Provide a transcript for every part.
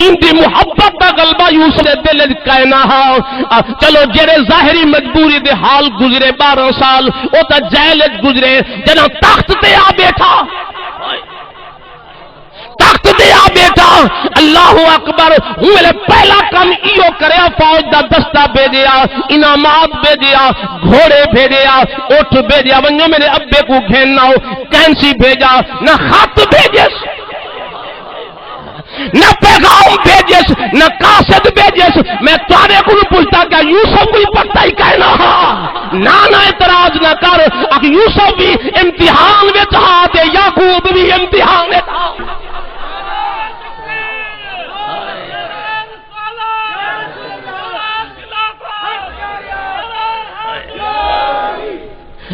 ان دی محبت دا غلبہ یوسف دے دل وچ کائنا ہا چلو جڑے ظاہری مجبوری دے حال گزرے 12 سال او تا جیل وچ گزرے جنا تخت تے آ بیٹھا تخت تے آ بیٹھا اللہ اکبر میرے پہلا کام ایو کریا فوج دا دستہ بھیجیا انعامات بھیجیا گھوڑے بھیجیا اٹھ بھیجیا ونجو میرے ابے کو گھیننا ہو کینسی بھیجا نہ خط بھیجس نہ پیغام بھیجس نہ قاصد بھیجس میں تارے کو پوچھتا کہ یوسف کوئی پتہ ہی کہنا نہ اعتراض نہ کر یوسف بھی امتحان وچ ہا تے یعقوب بھی امتحان وچ ہا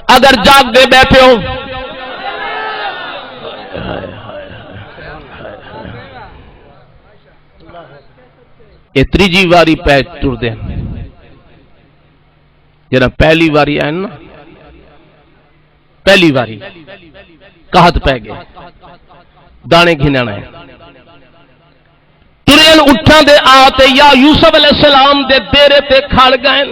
اگر جاگ دے بیٹھے ہو یہ تیجی واری پہ ٹر دے جنا پہلی واری آئے نا پہلی واری کہت پہ گئے دانے گھنانا ہے ترین اٹھان دے آتے یا یوسف علیہ السلام دے دیرے تے کھڑ گئے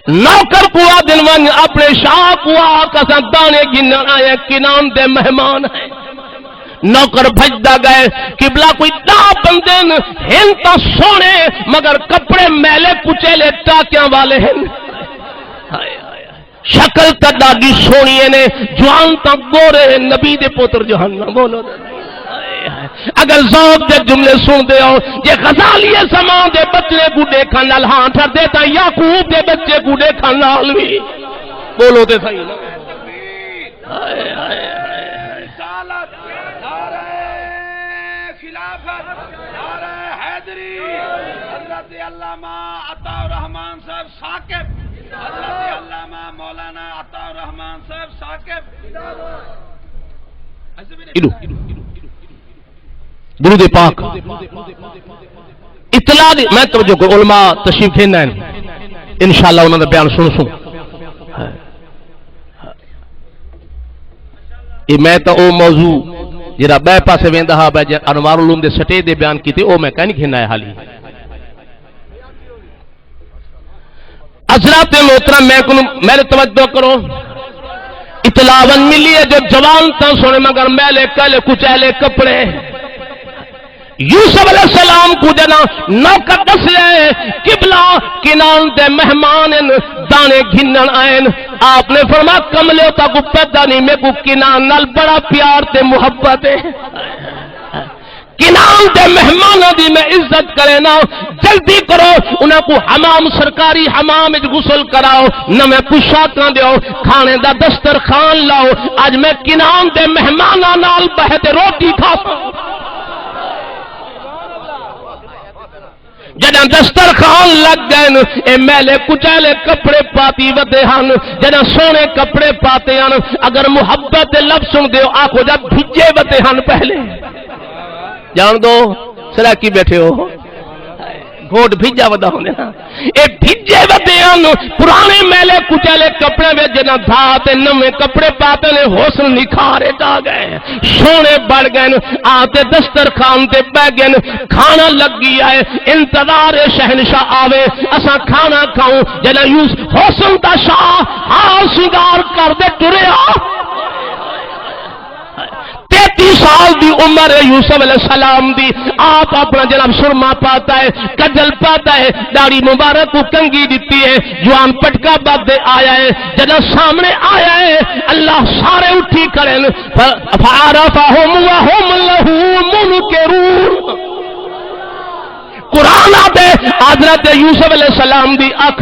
نوکر کوا دن ون اپنے شاہ کوا کسا دانے گنن آئے کنان دے مہمان ہیں نوکر بھجدا گئے قبلہ کوئی دا بندے ہن تا سونے مگر کپڑے میلے کچیلے ٹاکیاں والے ہیں شکل تا داگی سونی نے جوان تا گورے نبی دے پوتر جہنم بولو اگر ذوق دے جملے سن دے ہو یہ غزالی زمان دے بچے کو دیکھا نال ہاں ٹھر دیتا یعقوب دے بچے کو دیکھا نال بھی بولو دے صحیح نا خلافت نعرہ حیدری حضرت علامہ عطا الرحمان صاحب ثاقب حضرت علامہ مولانا عطا الرحمان صاحب ثاقب درود پاک اطلاع میں توجہ کو علماء تشریف لینا ہے انشاءاللہ انہوں نے بیان سن یہ میں تو او موضوع جڑا بے پاسے ویندا ہا بے انوار العلوم دے سٹے دے بیان کیتے او میں کہیں کھنا ہے حالی حضرات محترم میرے توجہ کرو اطلاع ملی ہے جو جوان تا سونے مگر میلے کلے کچیلے کپڑے یوسف علیہ السلام کو جنا نوکر دس لے قبلہ کنان دے مہمان دانے گھنن آئین آپ نے فرمایا کملے تا کو پیدا نہیں میں کو کنان نال بڑا پیار تے محبت ہے کنان دے مہمانوں دی میں عزت کرے نا جلدی کرو انہاں کو حمام سرکاری حمام وچ غسل کراؤ نویں پوشاکاں دیو کھانے دا دسترخوان لاؤ اج میں کنان دے مہماناں نال بیٹھ تے روٹی کھاواں جداں دسترخوان لگ گئے اے میلے کچیلے کپڑے پاتی ودے ہن جداں سونے کپڑے پاتے ہن اگر محبت لفظ سن دیو آکھو جا بھیجے ودے ہن پہلے جان دو سراکی بیٹھے ہو گھوٹ بھیجا ودا ہونے نا اے بھیجے ودے ہن پرانے میلے کچیلے کپڑے میں جنا دھاتے نویں کپڑے پاتے نے حسن نکھارے جا گئے سونے بڑھ گئے آتے دسترخوان تے بہ گئے کھانا لگ گیا ہے انتظار شہنشاہ آوے اسا کھانا کھاؤں جنا یوس حسن دا شاہ حال سنگار کر دے ٹریا 33 سال دی عمر ہے یوسف علیہ السلام دی آپ اپنا جناب سرما پاتا ہے کجل پاتا ہے داڑھی مبارک کو کنگھی دیتی ہے جوان پٹکا بعد دے آیا ہے جناب سامنے آیا ہے اللہ سارے اٹھی کریں فعرفہم وہم لہو منکرون قرآن آتے حضرت یوسف علیہ السلام دی آنکھ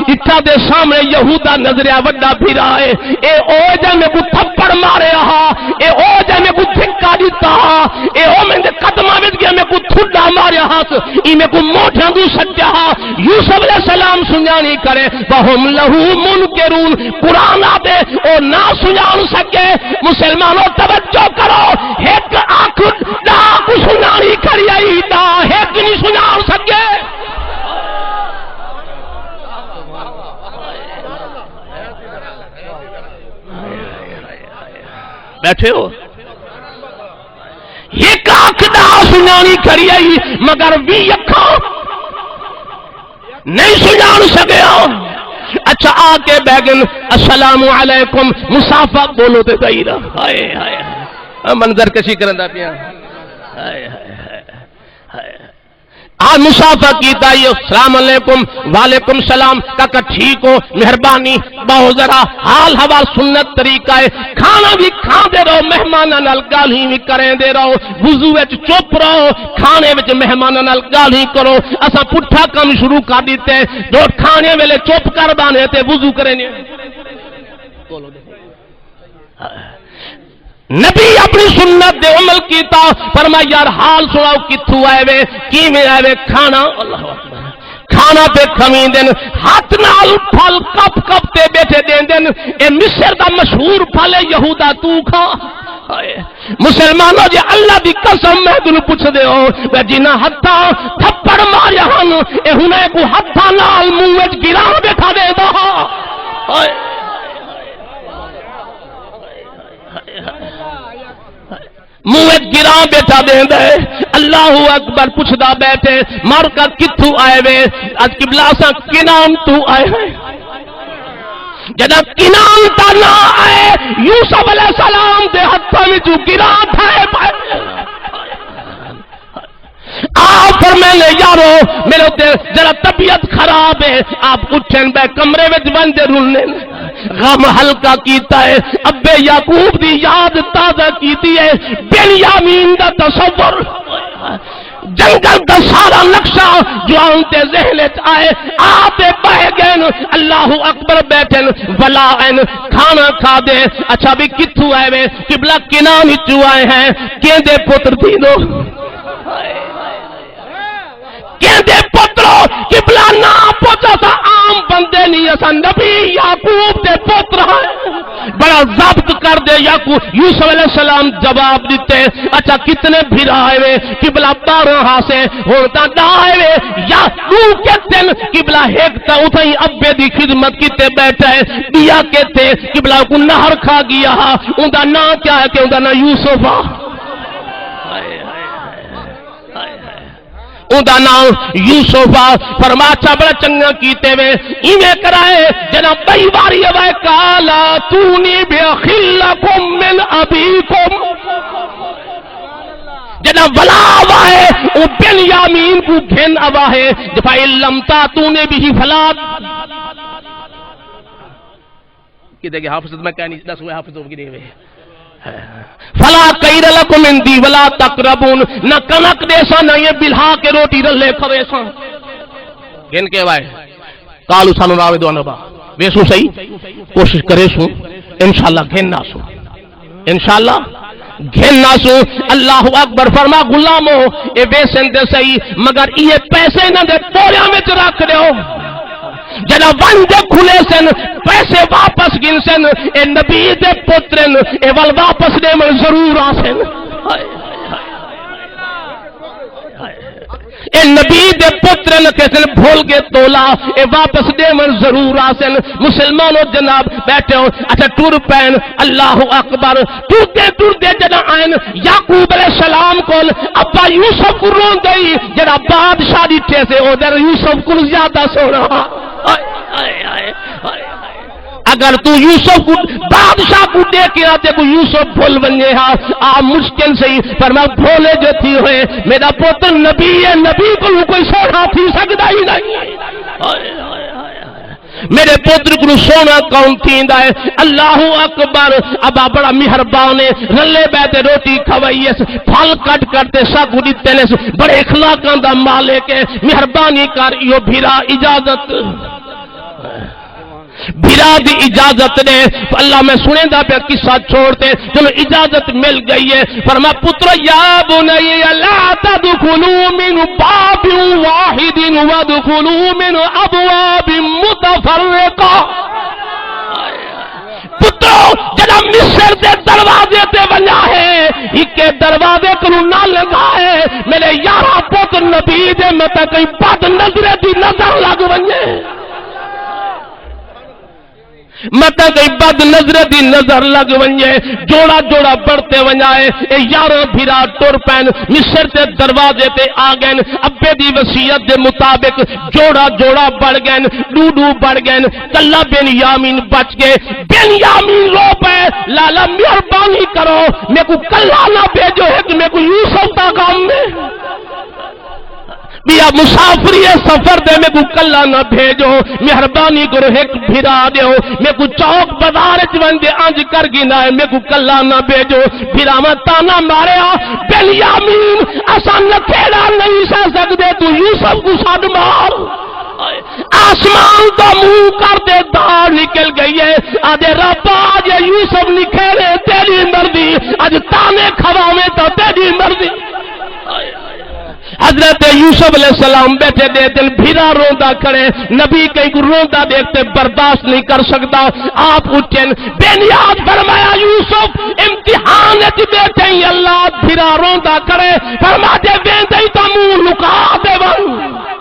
اٹھا دے سامنے یہودا نظریہ وڈا پھرا ہے اے او جے میں کو تھپڑ مارے ہا اے او جے میں کو دھکا دیتا ہا اے او میں دے قدمہ وچ گیا میں کو تھڈا مارے ہا ای میں کو موٹھاں دو سجا ہا یوسف علیہ السلام سنجانی کرے وہم لہو منکرون قرآن آتے او نہ سنجان سکے مسلمانوں توجہ کرو ایک آنکھ دا کو سنجانی کری آئی دا ایک نہیں سنجان سکے بیٹھے ہو یہ اکھ دا سنانی کھڑی آئی مگر بھی اکھاں نہیں سنان سکیا. اچھا آ کے بیگن السلام علیکم مسافہ بولو تے گئی رہا. ہائے ہائے منظر کشی کرندا پیا. ہائے ہائے مسافہ کیتا ہے. السلام علیکم وعلیکم السلام. کہا ٹھیک ہو مہربانی بہو ذرا حال حوال سنت طریقہ ہے. کھانا بھی کھان دے رہو مہماناں نال گالی بھی کریں دے رہو. وضو وچ چپ رہو کھانے وچ مہماناں نال گالی کرو. اساں پٹھا کم شروع کر دیتے دو کھانے ویلے چپ کر بانے تے وضو کریں. نبی اپنی سنت دے عمل کیتا. فرمایا یار حال سناؤ کتھوں آئے وے کیویں آئے وے. کھانا اللہ اکبر کھانا تے کھویں دین ہاتھ نال پھل کپ کپ تے بیٹھے دین دین. اے مصر دا مشہور پھل ہے یہودا تو کھا. مسلمانوں جی اللہ دی قسم میں تنوں پوچھ دے ہو جنہاں ہتھاں تھپڑ ماریا ہن اے ہنے کو ہتھاں نال منہ وچ گرا بیٹھا دے دا. منہ گرا بیٹھا دیندا ہے. اللہ اکبر پوچھدا بیٹھے مر کا کتھوں آئے وے. اج قبلہ سا کنان تو آئے ہیں. جدا کنان تا نہ آئے یوسف علیہ السلام دے ہتھاں وچ گرا تھے پائے. آپ فرمانے یارو میرے تے ذرا طبیعت خراب ہے. آپ اٹھن بے کمرے وچ بندے رولنے غم ہلکا کیتا ہے. ابے یعقوب دی یاد تازہ کیتی ہے. بنیامین دا تصور جنگل دا سارا نقشہ جو آنتے ذہن آئے آتے بہ گئے. اللہ اکبر بیٹھن ولا این کھانا کھا دے. اچھا بھی کتھوں آئے وے قبلہ کنان چو آئے ہیں کیندے پتر دینو کیندے پترو قبلہ نہ پوچھا تھا عام بندے نہیں اسا نبی یعقوب دے پتر ہیں. بڑا ضبط کر دے یعقوب یوسف علیہ السلام جواب دیتے. اچھا کتنے بھیرا آئے وے قبلہ 12 سے ہوتا نہ آئے وے یا تو کہتے ہیں قبلہ ایک تا اتھائی ابے دی خدمت کیتے بیٹھا ہے. دیا کہتے قبلہ کو نہر کھا گیا ان دا نا کیا ہے کہ ان دا نا یوسف اوندا نام یوسف. فرمایا بڑا چنگا کیتے وے ایویں کرائے جناب بئی باری وے کالا تونی بخلکم من ابیکم. جناب ولا وائے او بنیامین کو گھن اوا ہے جفا لم تاتونی بھی فلا کہ دیکھیں حافظ میں کہنی 10 ہوئے حافظ ہو گئے فلا کیر لکم اندی ولا تقربون. نہ کنک دے سا نہ یہ بلہا کے روٹی رلے کھوے سا گن کے وائے کالو سانو راوے دو انبا ویسو صحیح کوشش کرے سو انشاءاللہ گھن نہ سو انشاءاللہ گھن نہ سو. اللہ اکبر فرما غلامو اے ویسن دے صحیح مگر یہ پیسے نہ دے پوریاں میں رکھ دے ہو. جنا ونجے کھلے سن پیسے واپس گن سن اے نبی دے پترن اے ول واپس دے من ضرور آسن. اے نبی دے پترن کسن بھول کے تولا اے واپس دے من ضرور آسن. مسلمانوں جناب بیٹھے ہو. اچھا ٹور پین اللہ اکبر ٹور دے جنا آئین یعقوب علیہ السلام کول ابا یوسف کو رون گئی جنا بادشاہ دیٹھے سے ادھر یوسف کو زیادہ سونا. اگر تو یوسف کو بادشاہ کو دے کے آتے کو یوسف بھول بنجے ہاں آپ مشکل سے ہی فرما بھولے جو تھی ہوئے میرا پوتر نبی ہے نبی کو کوئی سونا تھی سکتا ہی نہیں. میرے پوتر کو سونا کون تھیندا ہے. اللہ اکبر. اب بڑا مہربان ہے رلے بیٹھے روٹی کھوائیس پھل کٹ کرتے ساکو دیتے نے بڑے اخلاقاں دا مالک ہے. مہربانی کر یہ بھیرا اجازت بھیرا دی اجازت نے اللہ میں سنے دا پہ قصہ چھوڑتے چلو اجازت مل گئی ہے. فرما پتر یا بنی لا تدخلوا من باب واحد وادخلوا من ابواب متفرقہ. پترو جنا مصر دے دروازے تے بنیا ہے ایک دروازے کو نہ لگا ہے میرے یارا پتر نبی دے میں تے کوئی بد نظر دی نظر لگ بنے. متا کئی بد نظر دی نظر لگ ونجے جوڑا جوڑا بڑھتے ونجائے اے یاروں بھیرا ٹر پین مصر تے دروازے تے آ گئے ابے دی وصیت دے مطابق جوڑا جوڑا بڑھ گئے ڈو بڑھ گئے کلا بن یامین بچ گئے بن یامین رو پے لالا مہربانی کرو میں کو کلا نہ بھیجو ہے کہ میں کو یوسف دا کام میں بیا مسافری سفر دے میں کو کلا نہ بھیجو مہربانی کرو ایک بھرا دیو میں کو چوک بازار چ وندے انج کر گنا ہے میں کو کلا نہ بھیجو بھرا میں تانا ماریا بنیامین اساں نکھیڑا نہیں سہ سکدے تو یوسف کو سڈ مار آسمان کا منہ کر دے دار نکل گئی ہے آدھے ربا آج یوسف نکھیڑے تیری مرضی اج تانے کھواویں تو تیری مرضی حضرت یوسف علیہ السلام بیٹھے دے دل بھیرا روندا کھڑے نبی کہیں کو روندا دیکھتے برداشت نہیں کر سکتا آپ اٹھن بنیاد فرمایا یوسف امتحان وچ بیٹھے ہی اللہ بھیرا روندا کھڑے فرما دے ویندے تو منہ لکا دے ون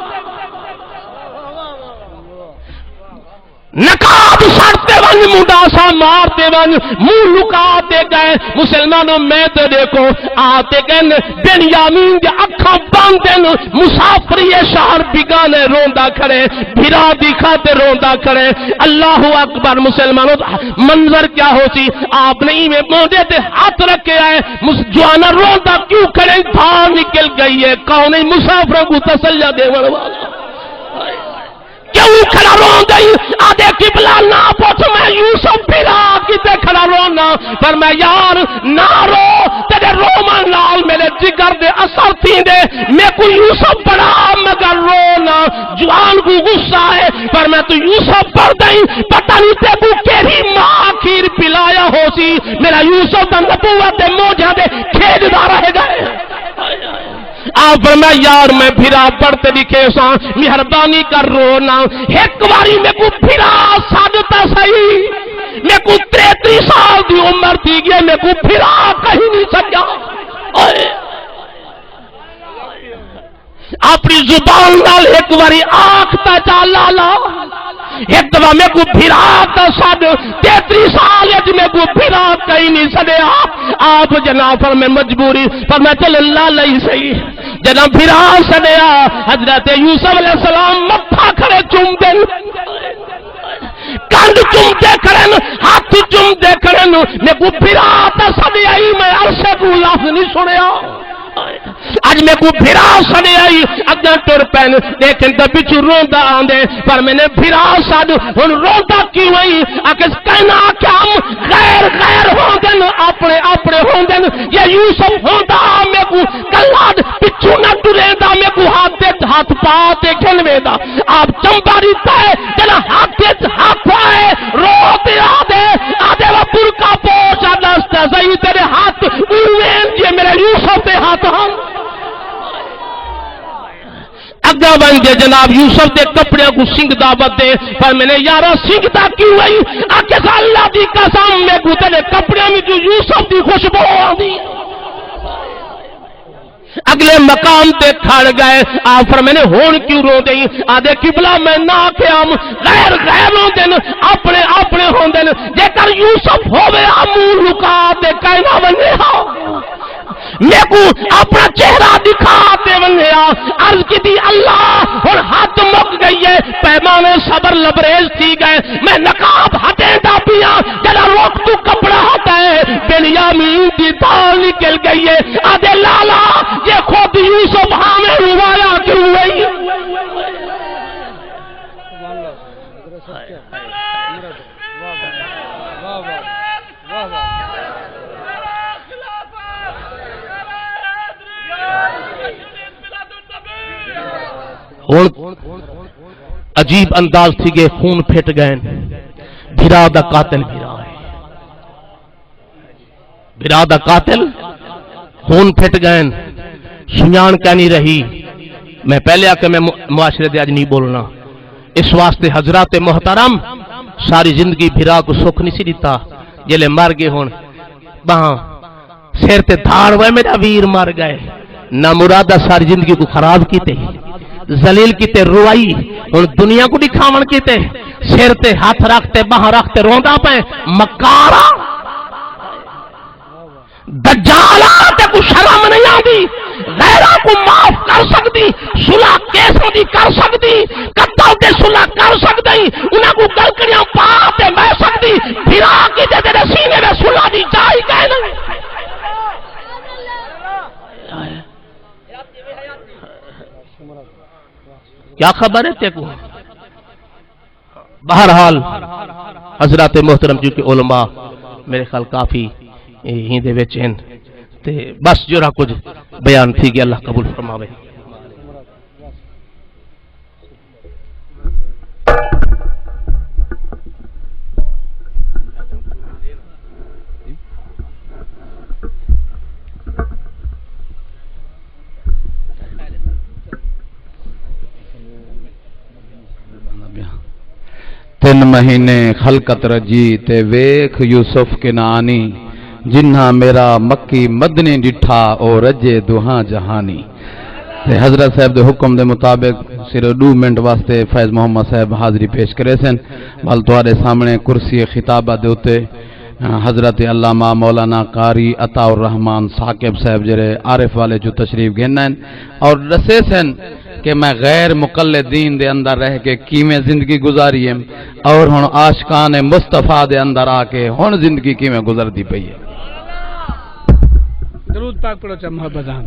نقاب سڑتے ون مڈاسا مارتے ون منہ لکاتے گئے مسلمانوں میں تو دیکھو آتے گئے بنیامین دے اکھاں باندھن مسافری شہر بگانے روندا کھڑے بھرا دکھاتے روندا کھڑے اللہ اکبر مسلمانوں منظر کیا ہو سی آپ نے میں موڈے تے ہاتھ رکھے آئے جوانا روندا کیوں کھڑے دھار نکل گئی ہے کون مسافروں کو تسلیہ دے والا کیوں کھڑا رون گئی آدھے قبلہ نہ پوچھ میں یوسف بھیرا کتے کھڑا رونا پر میں یار نہ رو تیرے رومن لال میرے جگر دے اثر تھی دے میں کو یوسف بڑا مگر رونا جوان کو غصہ ہے پر میں تو یوسف پڑھ دیں پتہ نہیں تے بو کیری ماں آخیر پلایا ہو سی میرا یوسف دا نبوت دے موجہ دے کھیج دا رہ گئے آپ فرمایا یار میں پھرا پڑھتے لکھے سا مہربانی کر رونا ایک باری میں کو پھرا سادتا صحیح میں کو 33 سال دی عمر تھی گیا میں کو پھرا کہیں نہیں سکیا اپنی زبان نال ایک باری آنکھتا چالا لا ایک دفعہ میں کو پھرا تا سد 33 سال میں کو پھرا کہیں نہیں سدیا آپ جناب پر میں مجبوری پر میں چل اللہ لئی صحیح جناب پھرا سدیا حضرت یوسف علیہ السلام متھا کھڑے چوم دے کنڈ چوم دے کھڑے ہاتھ چوم دے کھڑے میں کو پھرا تا سدیا ہی میں عرصے کو لفظ نہیں سنیا اج میں کو پھرا سنے آئی اگاں ٹر پین لیکن تے پچھو روندا آندے پر میں نے پھرا سد ہن روندا کیوں ہوئی اکس کہنا کہ ہم غیر غیر ہوندن اپنے اپنے ہوندن یہ یوسف ہوندا میں کو کلاد پچھو نہ ٹریندا میں کو ہاتھ پا تے کھلویندا آپ چمباری تے جنا ہاتھ پائے رو تے آدے وہ برکا پوچ دستا صحیح تیرے ہاتھ اوین جے میرے یوسف دے ہاتھ ہم اگا بن دے جناب یوسف دے کپڑے کو سنگ دعوت دے پر میں نے یارا سنگ دا کیوں ہوئی آکے اللہ دی قسم میں کو تیرے کپڑے میں جو یوسف دی خوشبو آندی اگلے مقام تے کھڑ گئے آفر میں نے ہون کیوں رو دیں آدھے قبلہ میں نہ کہ ہم غیر غیر ہوں دن اپنے اپنے ہوں دن جے کر یوسف ہوئے آمون لکا دے کہنا بنے ہاں میں کو اپنا چہرہ دکھاتے ونیا عرض کی دی اللہ اور ہاتھ مک گئی ہے پیمانے صبر لبریز تھی گئے میں نقاب ہٹے دا پیا جلا روک تو کپڑا ہٹا ہے بنیامین دی دال نکل گئی ہے آدھے لالا یہ خود یوسف ہمیں روایا کیوں ہوئی عجیب انداز تھی گئے خون پھٹ گئے بھرا دا قاتل بھرا ہے بھرا دا قاتل خون پھٹ گئے سنیان کیا نہیں رہی میں پہلے آکے میں معاشرے دے آج نہیں بولنا اس واسطے حضرات محترم ساری زندگی بھرا کو سکھ نہیں سی دیتا جلے مر گئے ہون وہاں سیر تے دھاڑ ہوئے میرا ویر مر گئے نہ مرادہ ساری زندگی کو خراب کیتے ذلیل کیتے روائی اور دنیا کو دکھاون کیتے سر تے ہاتھ رکھتے باہ رکھتے روندا پے مکارا دجالات کو شرم نہیں آتی غیرہ کو معاف کر سکتی صلح کیسوں دی کر سکتی قتل تے صلح کر سکتی انہاں کو گلکڑیاں پا تے بہ سکتی پھرا کے تیرے سینے میں صلح دی جائی کہنا کیا خبر ہے تے کو بہرحال حضرات محترم جو کہ علماء میرے خیال کافی ہی دے وچ ہیں تے بس جو کچھ بیان تھی کہ اللہ قبول فرماوے تین مہینے خلقت رجی تے ویکھ یوسف کے نانی جنہاں میرا مکی مدنی ڈٹھا او رجے دوہاں جہانی تے حضرت صاحب دے حکم دے مطابق صرف 2 منٹ واسطے فیض محمد صاحب حاضری پیش کرے سن بل تواڈے سامنے کرسی خطابہ دے اوتے حضرت علامہ مولانا قاری عطا الرحمان ثاقب صاحب جڑے عارف والے جو تشریف گھنن اور دسے سن کہ میں غیر مقلدین دے اندر رہ کے کیویں زندگی گزاری ہے اور ہن عاشقان مصطفیٰ دے اندر آ کے ہن زندگی کیویں گزردی پئی ہے درود پاک پڑھو چا محبتان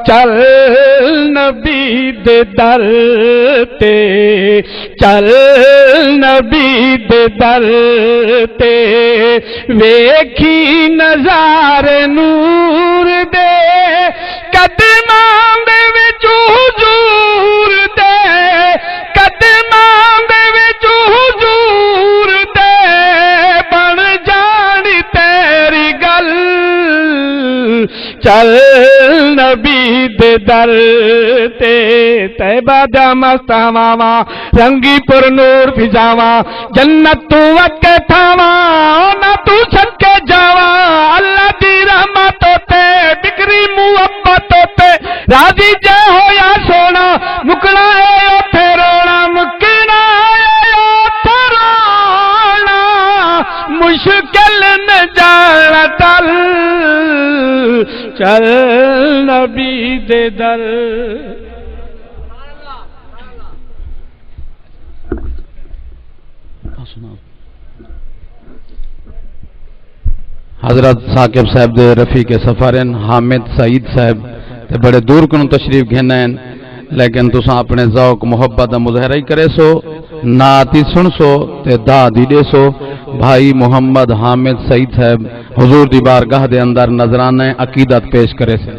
چل نبی دے در تے چل نبی دے در تے ویکھی نظارے نور دے قدماں دے وچ حضور دے قدماں دے وچ حضور دے بن جانی تیری گل چل نبی دے در تے طیبہ دا مستاواں رنگی پر نور فضاواں جنت تو وقت تھاواں نہ تو چھٹ کے جاواں اللہ دی رحمت تے بکری محبت تے راضی جے ہویا سونا مکنا ہے اوتھے رونا مکنا ہے اوتھے رونا مشکل نہ جانا ٹل چل نبی دے در حضرت ثاقب صاحب دے رفیق سفرن حامد سعید صاحب تے بڑے دور کنوں تشریف گھنن لیکن تساں اپنے ذوق محبت دا مظاہرہ ہی کرے سو نعت سن سو تے داد ہی دے سو بھائی محمد حامد سعید صاحب حضور دی بارگاہ دے اندر نذرانہ عقیدت پیش کرے سے